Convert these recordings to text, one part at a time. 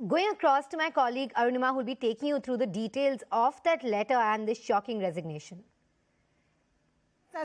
Going across to my colleague Arunima, who will be taking you through the details of that letter and this shocking resignation.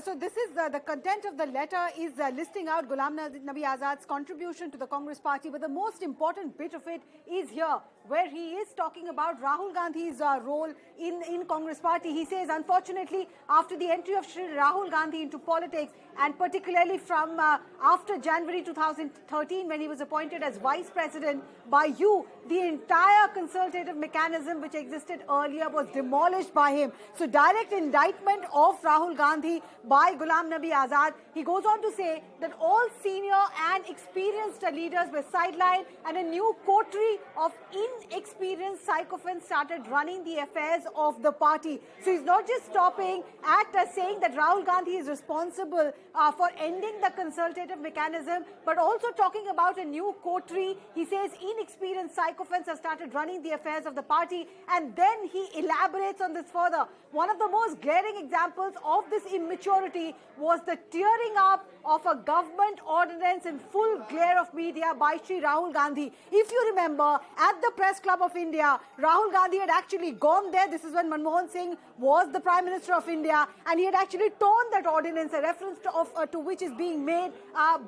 So this is the content of the letter is listing out Ghulam Nabi Azad's contribution to the Congress party, but the most important bit of it is here, where he is talking about Rahul Gandhi's role in Congress party. He says, unfortunately, after the entry of Shri Rahul Gandhi into politics, and particularly from after January 2013, when he was appointed as vice president by you, the entire consultative mechanism which existed earlier was demolished by him. So direct indictment of Rahul Gandhi by Ghulam Nabi Azad. He goes on to say that all senior and experienced leaders were sidelined and a new coterie of inexperienced sycophants started running the affairs of the party. So he's not just stopping at saying that Rahul Gandhi is responsible for ending the consultative mechanism, but also talking about a new coterie. He says inexperienced sycophants have started running the affairs of the party, and then he elaborates on this further. One of the most glaring examples of this immaturity was the tearing up of a government ordinance in full glare of media by Shri Rahul Gandhi. If you remember, at the Press Club of India, Rahul Gandhi had actually gone there. This is when Manmohan Singh was the Prime Minister of India, and he had actually torn that ordinance, a reference to which is being made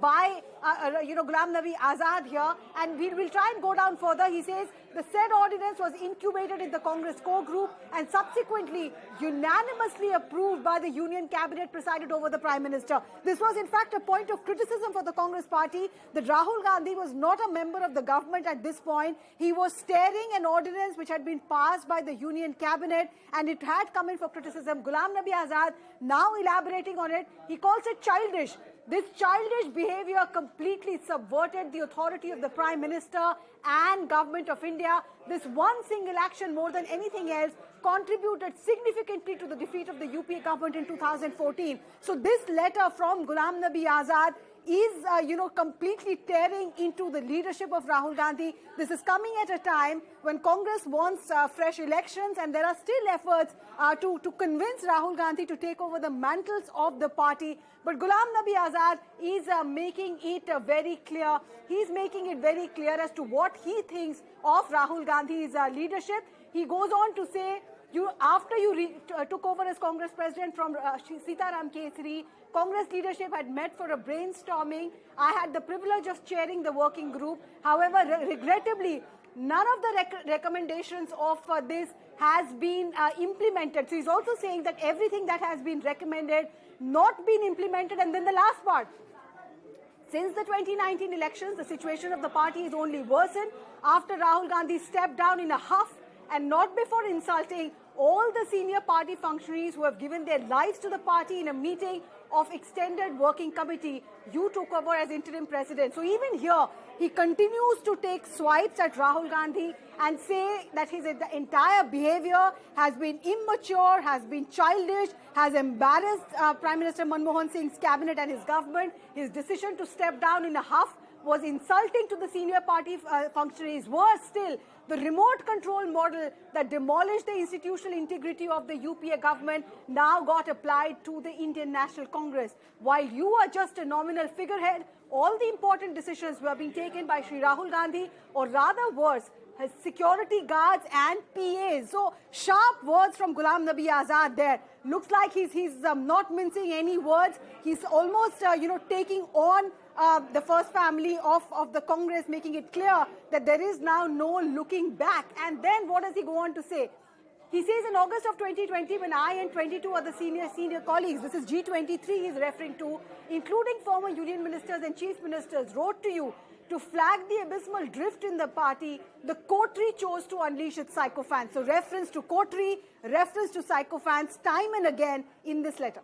by Ghulam Nabi Azad here. And we will try and go down further. He says the said ordinance was incubated in the Congress core group and subsequently unanimously approved by the Union Cabinet presided over the Prime Minister. This was in fact a point of criticism for the Congress party that Rahul Gandhi was not a member of the government at this point. He was steering an ordinance which had been passed by the Union Cabinet, and it had come in for criticism. Ghulam Nabi Azad, now elaborating on it, he calls it childish. This childish behavior completely subverted the authority of the Prime Minister and Government of India. This one single action, more than anything else, contributed significantly to the defeat of the UPA government in 2014. So this letter from Ghulam Nabi Azad is, completely tearing into the leadership of Rahul Gandhi. This is coming at a time when Congress wants fresh elections, and there are still efforts to convince Rahul Gandhi to take over the mantles of the party. But Ghulam Nabi Azad is making it very clear. He's making it very clear as to what he thinks of Rahul Gandhi's leadership. He goes on to say, after you took over as Congress president from Sitaram Kesari, Congress leadership had met for a brainstorming. I had the privilege of chairing the working group. However, regrettably, none of the recommendations of this has been implemented. So he's also saying that everything that has been recommended not been implemented. And then the last part, since the 2019 elections, the situation of the party is only worsened after Rahul Gandhi stepped down in a huff and not before insulting all the senior party functionaries who have given their lives to the party in a meeting of extended working committee. You took over as interim president. So even here, he continues to take swipes at Rahul Gandhi and say that his entire behavior has been immature, has been childish, has embarrassed Prime Minister Manmohan Singh's cabinet and his government. His decision to step down in a huff was insulting to the senior party functionaries. Worse still, the remote control model that demolished the institutional integrity of the UPA government now got applied to the Indian National Congress. While you are just a nominal figurehead, all the important decisions were being taken by Shri Rahul Gandhi, or rather worse, his security guards and PAs. So sharp words from Ghulam Nabi Azad there. Looks like he's not mincing any words. He's almost, taking on the first family of the Congress, making it clear that there is now no looking back. And then what does he go on to say? He says in August of 2020, when I and 22 other senior colleagues, this is G23 he's referring to, including former union ministers and chief ministers, wrote to you to flag the abysmal drift in the party, the coterie chose to unleash its sycophants. So reference to coterie, reference to sycophants, time and again in this letter.